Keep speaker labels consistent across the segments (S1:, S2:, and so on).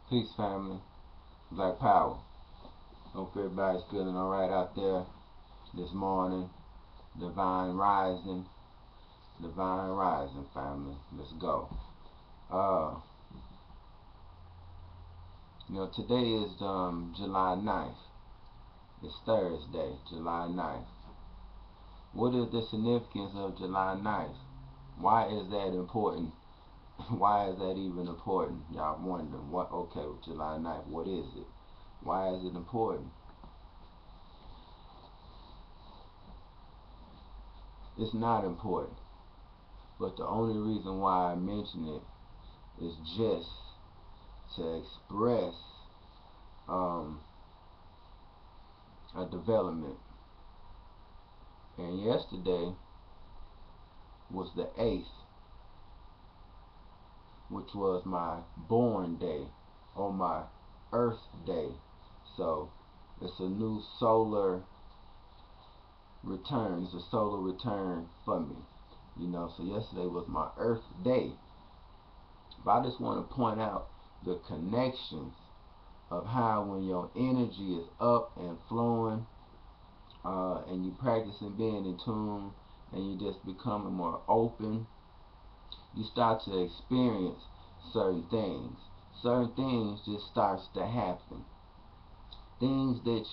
S1: Peace, family. Black Power. Hope everybody's feeling alright out there this morning. Divine rising. Divine rising, family. Let's go. Uh, today is July 9th. It's Thursday, July 9th. What is the significance of July 9th? Why is that important? Why is that even important? Y'all wondering, okay, July 9th, what is it? Why is it important? It's not important. But the only reason why I mention it is just to express a development. And yesterday was the 8th, which was my born day, or my Earth day. So it's a new solar return. It's a solar return for me. So yesterday was my Earth day. But I just want to point out the connections of how when your energy is up and flowing, and you practicing being in tune, and you just becoming more open, you start to experience certain things. Certain things just starts to happen. Things that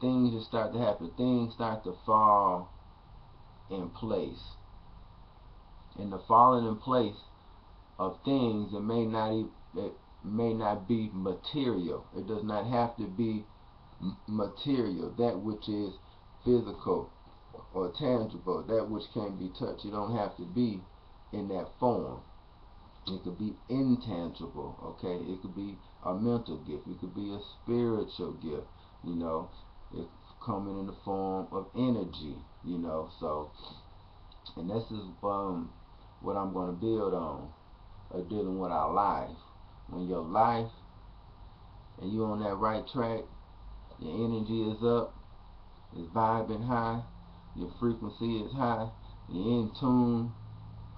S1: things just start to happen. Things start to fall in place. And the falling in place of things, it may not be material. It does not have to be material, that which is physical or tangible, that which can be touched. You don't have to be in that form. It could be intangible, okay? It could be a mental gift. It could be a spiritual gift, It's coming in the form of energy, So, and this is what I'm going to build on, dealing with our life. When your life and you on that right track, your energy is up, it's vibing high, your frequency is high, you're in tune,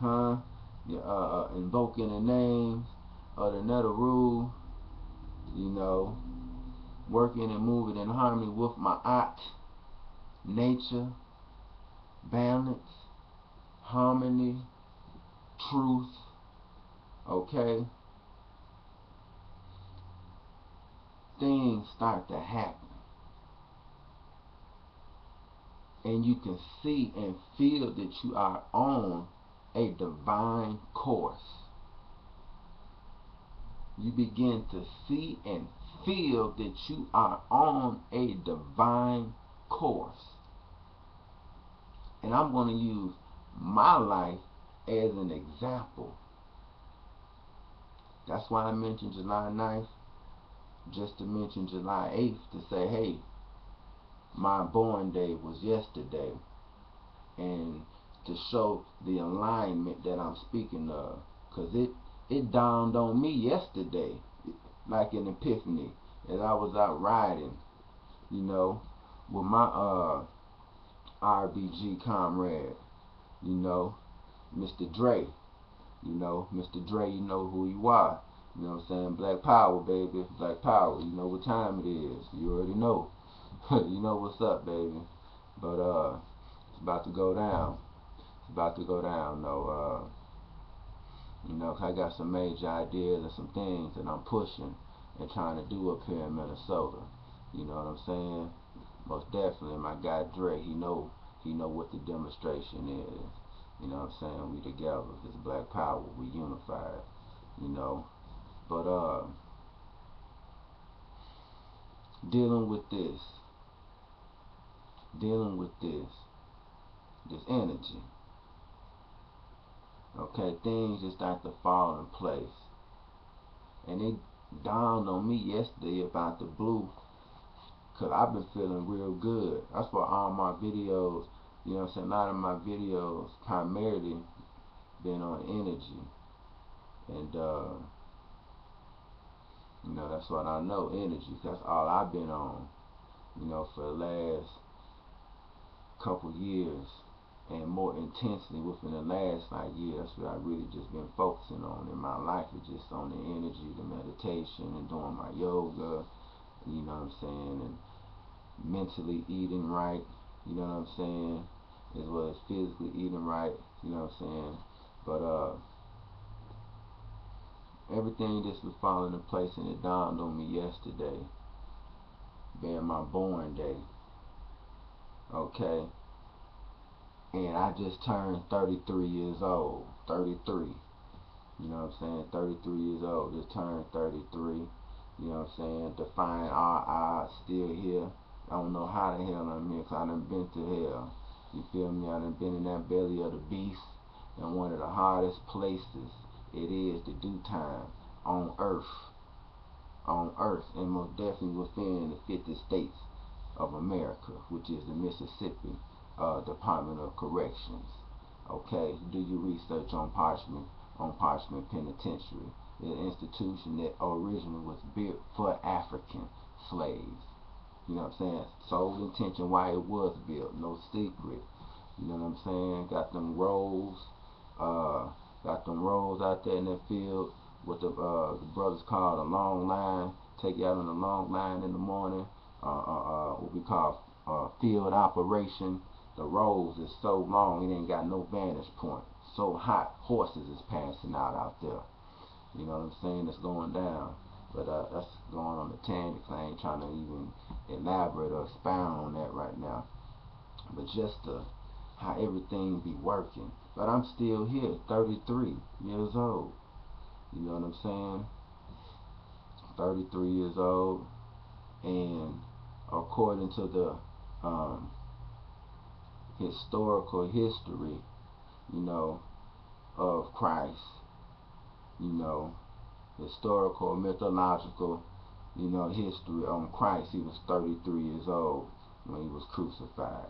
S1: you're invoking the names of the Neteru, working and moving in harmony with my Pact, nature, balance, harmony, truth, okay? Things start to happen. And you can see and feel that you are on a divine course. You begin to see and feel that you are on a divine course. And I'm going to use my life as an example. That's why I mentioned July 9th, just to mention July 8th, to say, hey, my born day was yesterday, and to show the alignment that I'm speaking of, because it dawned on me yesterday, like an epiphany, as I was out riding, with my RBG comrade, Mr. Dre, Mr. Dre, you know who you are, you know what I'm saying, Black Power, baby, Black Power, you know what time it is, you already know, you know what's up, baby, but it's about to go down, no, 'cause I got some major ideas and some things that I'm pushing and trying to do up here in Minnesota, you know what I'm saying, most definitely, my guy Dre, he know what the demonstration is, you know what I'm saying, we together, it's Black Power, we unified, but dealing with this energy, okay, things just start to fall in place. And it dawned on me yesterday about the blue, because I've been feeling real good. That's why all my videos, you know what I'm saying, a lot of my videos primarily been on energy. And, that's what I know, energy. That's all I've been on, for the last couple years. and more intensely within the last like year. That's what I really just been focusing on in my life. It's just on the energy, the meditation, and doing my yoga. You know what I'm saying? And mentally eating right. You know what I'm saying? As well as physically eating right. You know what I'm saying? But everything just was falling into place, and it dawned on me yesterday, being my born day. Okay. And I just turned 33 years old. 33. You know what I'm saying? 33 years old. Just turned 33. You know what I'm saying? Defying all odds. Still here. I don't know how the hell I'm here, because I done been to hell. You feel me? I done been in that belly of the beast. And one of the hardest places it is to do time on earth. On earth. And most definitely within the 50 states of America, which is the Mississippi Department of Corrections. Okay, do your research on Parchment Penitentiary. It's an institution that originally was built for African slaves. You know what I'm saying? Sole intention why it was built, no secret. You know what I'm saying? Got them rolls out there in that field. What the brothers call a long line. Take you out on a long line in the morning. What we call field operation. The roads is so long it ain't got no vantage point. So hot, horses is passing out there. You know what I'm saying? It's going down. But that's going on the tangent, because I ain't trying to even elaborate or expound on that right now. But just how everything be working. But I'm still here, 33 years old. You know what I'm saying? 33 years old. And according to the historical history, you know, of Christ, you know, historical, mythological, you know, history on Christ, he was 33 years old when he was crucified.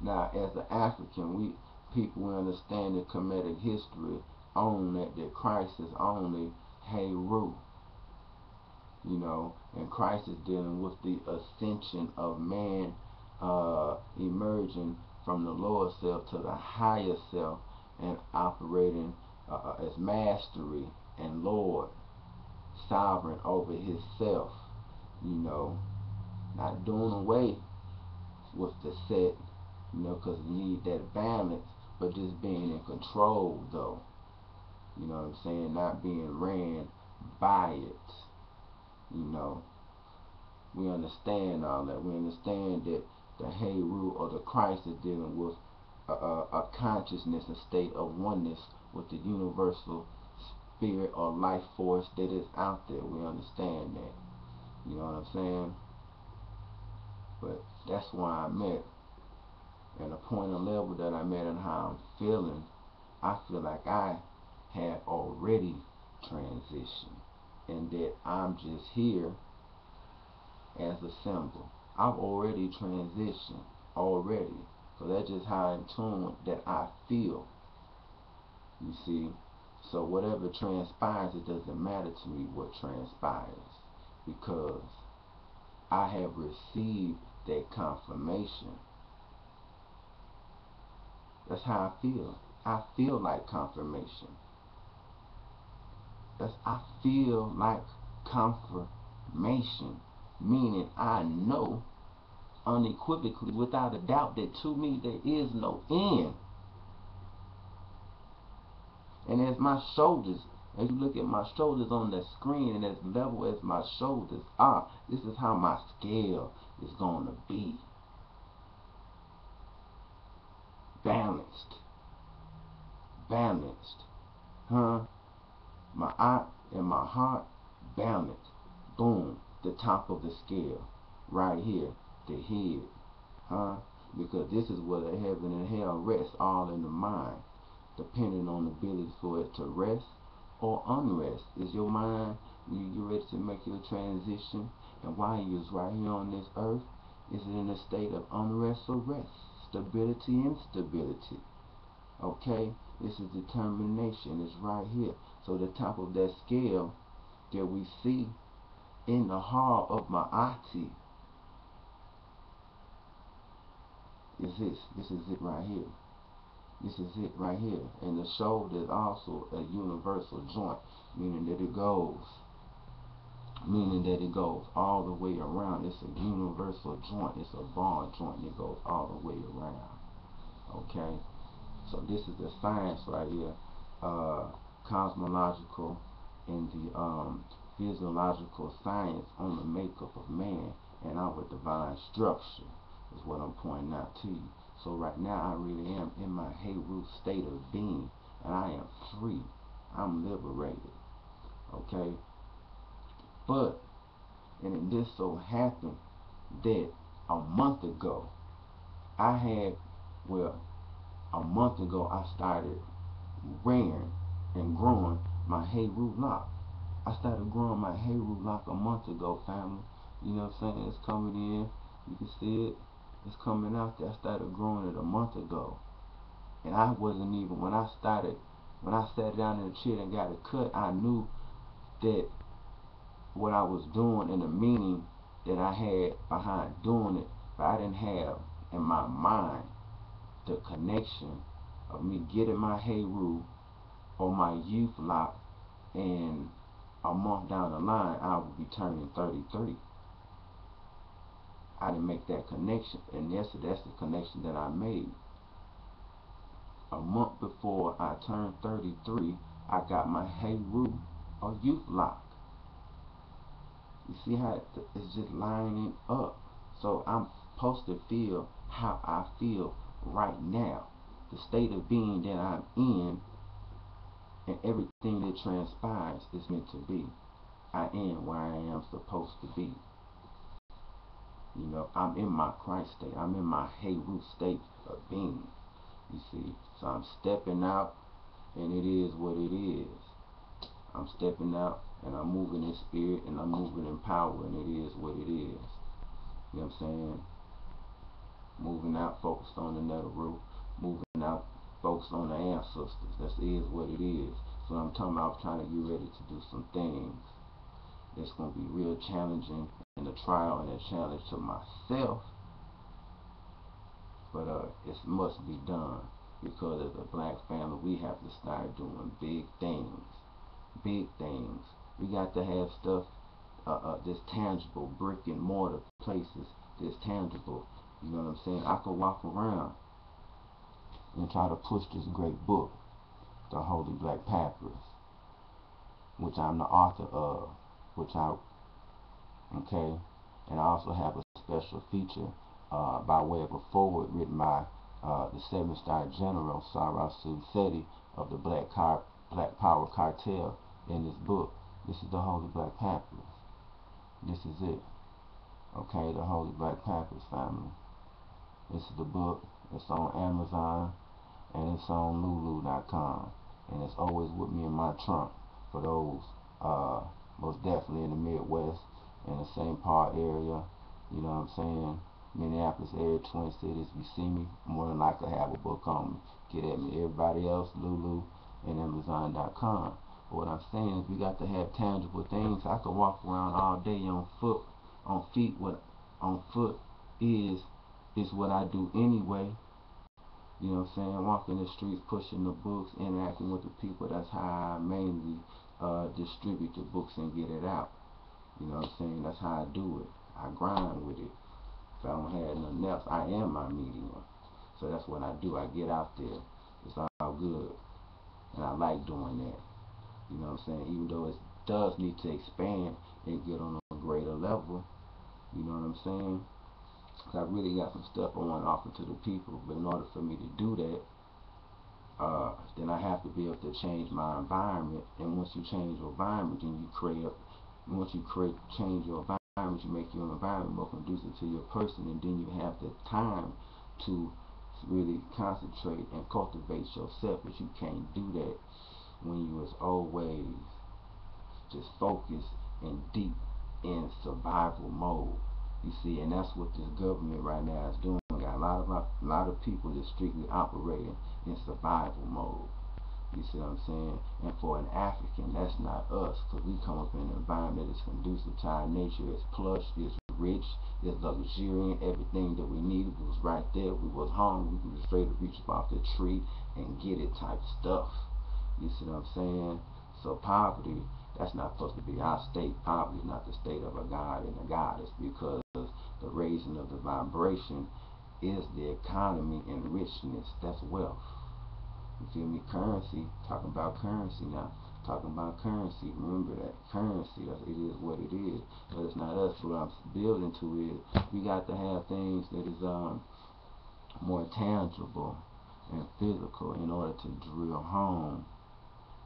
S1: Now, as an African, we understand the Kemetic history on that Christ is only Heru. You know, and Christ is dealing with the ascension of man emerging from the lower self to the higher self, and operating as mastery and Lord, sovereign over his self. You know, not doing away with the set, you know, because you need that balance, but just being in control, though. You know what I'm saying? Not being ran by it. You know, we understand all that. We understand that the Heru or the Christ is dealing with a consciousness, a state of oneness with the universal spirit or life force that is out there. We understand that. You know what I'm saying? But that's where I'm at. And the point of level that I'm at and how I'm feeling, I feel like I had already transitioned, and that I'm just here as a symbol. I've already transitioned already, so that's just how in tune that I feel. You see, so whatever transpires, it doesn't matter to me what transpires, because I have received that confirmation. That's how I feel. I feel like confirmation. I feel like confirmation, meaning I know unequivocally, without a doubt, that to me there is no end. And as my shoulders, as you look at my shoulders on the screen, and as level as my shoulders are, this is how my scale is going to be. Balanced. Balanced. My eye and my heart, balanced. Boom. The top of the scale. Right here. The head. Because this is where the heaven and hell rest, all in the mind. Depending on the ability for it to rest or unrest. Is your mind, you ready to make your transition? And while you is right here on this earth, is it in a state of unrest or rest? Stability, instability. Okay? This is determination. It's right here. So the top of that scale that we see in the hall of Ma'ati is this. This is it right here. This is it right here. And the shoulder is also a universal joint, meaning that it goes all the way around. It's a universal joint. It's a bond joint that goes all the way around. Okay? So this is the science right here, cosmological and the physiological science on the makeup of man and our divine structure is what I'm pointing out to you. So right now I really am in my Heru state of being, and I am free. I'm liberated. Okay? But, and it just so happened that a month ago, a month ago I started rearing and growing my Heru lock. I started growing my Heru lock a month ago, family. You know what I'm saying? It's coming in. You can see it. It's coming out there. I started growing it a month ago. And I wasn't even, when I sat down in the chair and got it cut, I knew that what I was doing and the meaning that I had behind doing it, but I didn't have in my mind the connection of me getting my Heru or my youth lock, and a month down the line I would be turning 33. I didn't make that connection, and that's the connection that I made. A month before I turned 33, I got my Heru or youth lock. You see how it's just lining up. So I'm supposed to feel how I feel right now. The state of being that I'm in, and everything that transpires is meant to be. I am where I am supposed to be. You know, I'm in my Christ state. I'm in my Heru state of being. You see, so I'm stepping out, and it is what it is. I'm stepping out, and I'm moving in spirit, and I'm moving in power, and it is what it is. You know what I'm saying? Moving out, focused on the nether root. Moving out, focused on the ancestors. That is what it is. So I'm talking about, I'm trying to get ready to do some things that's going to be real challenging, and a trial and a challenge to myself. But it must be done, because as a black family, we have to start doing big things. Big things. We got to have stuff that's tangible, brick and mortar places that's tangible. You know what I'm saying? I could walk around and try to push this great book, The Holy Black Papyrus, which I'm the author of, okay, and I also have a special feature by way of a foreword written by the 7-star General Sarasu Seti of the Black Power Cartel in this book. This is the Holy Black Papyrus. This is it. Okay, the Holy Black Papyrus, family. This is the book. It's on Amazon, and it's on Lulu.com, and it's always with me in my trunk for those most definitely in the Midwest, in the St. Paul area. You know what I'm saying? Minneapolis area, Twin Cities. If you see me, more than likely have a book on me. Get at me. Everybody else, Lulu and Amazon.com. But what I'm saying is, we got to have tangible things. I could walk around all day on foot. On foot is what I do anyway. You know what I'm saying? Walking the streets, pushing the books, interacting with the people. That's how I mainly distribute the books and get it out. You know what I'm saying? That's how I do it. I grind with it. If I don't have nothing else, I am my medium. So that's what I do. I get out there. It's all good. And I like doing that. You know what I'm saying? Even though it does need to expand and get on a greater level. You know what I'm saying? Because I really got some stuff I want to offer to the people. But in order for me to do that, then I have to be able to change my environment. And once you change your environment, then change your environment, you make your environment more conducive to your person, and then you have the time to really concentrate and cultivate yourself. But you can't do that when you is always just focused and deep in survival mode. You see, and that's what this government right now is doing. Got a lot of people that's strictly operating in survival mode. You see what I'm saying? And for an African, that's not us, because we come up in an environment that is conducive to our nature. It's plush, it's rich, it's luxuriant, everything that we needed was right there. We was hungry, we was ready to reach up off the tree and get it type stuff. You see what I'm saying? So poverty, that's not supposed to be our state. Poverty is not the state of a god and a goddess, because the raising of the vibration is the economy and richness. That's wealth. You feel me? Currency, talking about currency now. Talking about currency. Remember that. Currency, it is what it is. But it's not us. What I'm building to is we got to have things that is more tangible and physical in order to drill home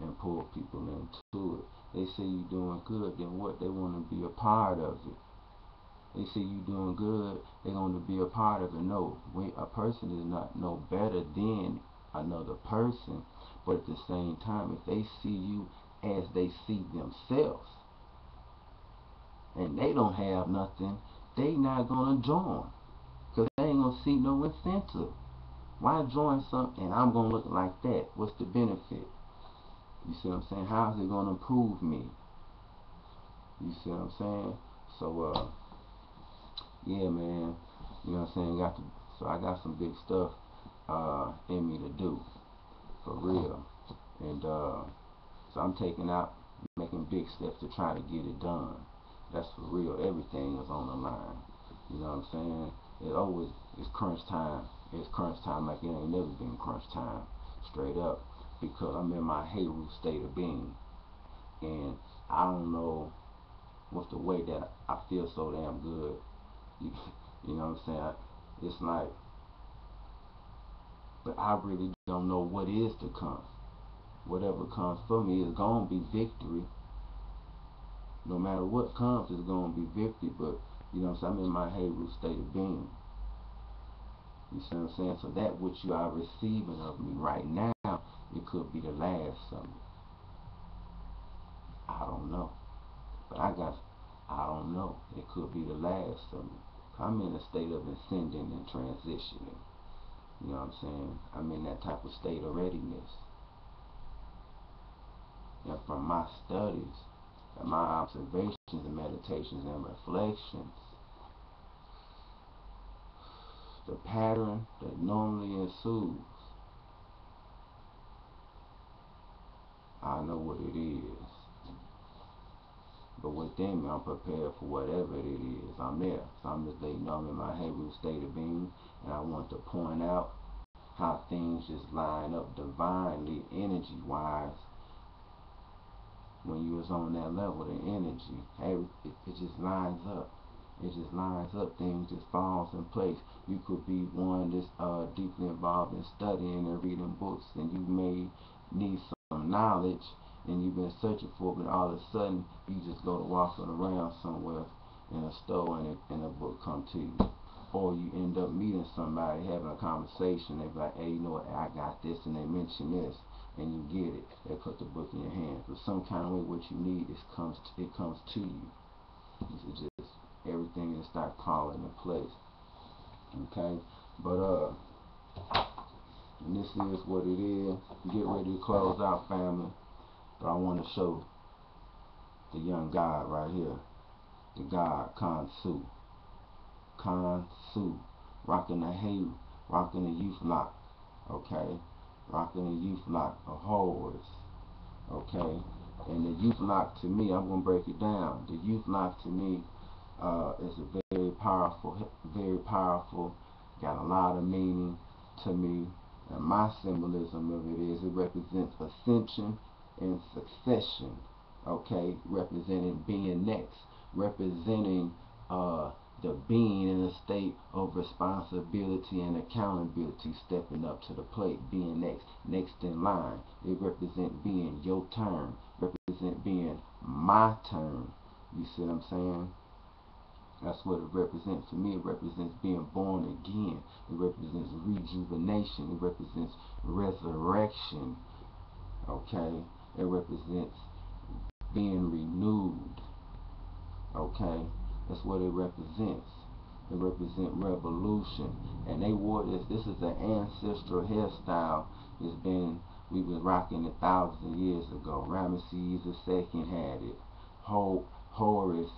S1: and pull people into it. They say you doing good, then what? They want to be a part of it. They say you doing good, they're going to be a part of it. No, a person is not no better than another person, but at the same time, if they see you as they see themselves and they don't have nothing, they not going to join, because they ain't going to see no incentive. Why join something and I'm going to look like that? What's the benefit? You see what I'm saying? How is it going to improve me? You see what I'm saying? So yeah, man, you know what I'm saying? So I got some big stuff in me to do, for real. And so I'm making big steps to try to get it done. That's for real. Everything is on the line. You know what I'm saying? It's crunch time. It's crunch time like it ain't never been crunch time. Straight up. Because I'm in my Heru state of being. And I don't know what's the way that I feel so damn good. You know what I'm saying? It's like, but I really don't know what is to come. Whatever comes for me is gonna be victory. No matter what comes, it's gonna be victory. But you know what I'm saying? I'm in my Heru state of being. You see what I'm saying? So that which you are receiving of me right now, it could be the last of me. I don't know. But I don't know. It could be the last of me. I'm in a state of ascending and transitioning. You know what I'm saying? I'm in that type of state of readiness. And from my studies, and my observations and meditations and reflections, the pattern that normally ensues, I know what it is. But within me, I'm prepared for whatever it is. I'm there. So I'm just letting you know I'm in my Heru state of being, and I want to point out how things just line up divinely, energy-wise. When you was on that level, the energy, it just lines up. It just lines up. Things just falls in place. You could be one that's deeply involved in studying and reading books, and you may need some knowledge, and you've been searching for it, but all of a sudden you just go to walking around somewhere in a store, and a book come to you. Or you end up meeting somebody, having a conversation. They be like, hey, you know what? I got this, and they mention this, and you get it. They put the book in your hands. But some kind of way, what you need comes to you. It's just everything just start falling in place. Okay, but and this is what it is. Get ready to close out, family. But I want to show the young God right here, the God Khonsu. Khonsu, rocking the Heru, rocking the youth lock. Okay, rocking the youth lock, a Horus. Okay, and the youth lock to me, I'm gonna break it down. The youth lock to me is a very powerful, got a lot of meaning to me. And my symbolism of it is, it represents ascension and succession. Okay, representing being next, representing the being in a state of responsibility and accountability, stepping up to the plate, being next in line. It represents being your turn, represent being my turn. You see what I'm saying? That's what it represents. To me, it represents being born again. It represents rejuvenation. It represents resurrection. Okay? It represents being renewed. Okay? That's what it represents. It represents revolution. And they wore this. This is an ancestral hairstyle. We've been rocking it thousands of years ago. Ramesses II had it. Horus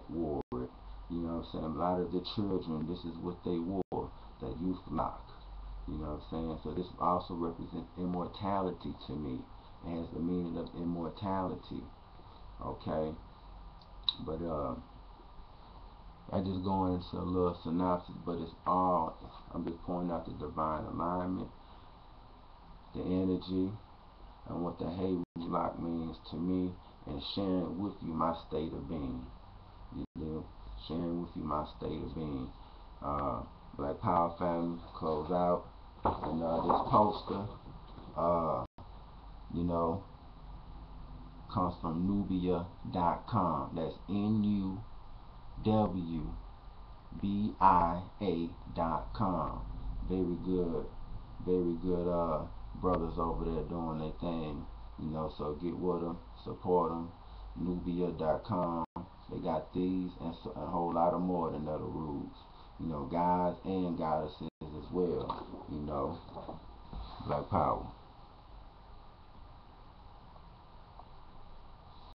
S1: wore it. You know what I'm saying? A lot of the children, this is what they wore, the youth lock. You know what I'm saying? So this also represents immortality to me. It has the meaning of immortality. Okay? But I just go into a little synopsis, but it's all, I'm just pointing out the divine alignment, the energy, and what the Heru-Horus means to me, and sharing with you my state of being. You know, sharing with you my state of being. Black Power Family, close out. And this poster, you know, comes from Nubia.com. That's NUWBIA.com. Very good brothers over there doing their thing. You know, so get with them, support them. Nubia.com. They got these and a whole lot of more than other rules. You know, guys and goddesses as well. You know, Black Power.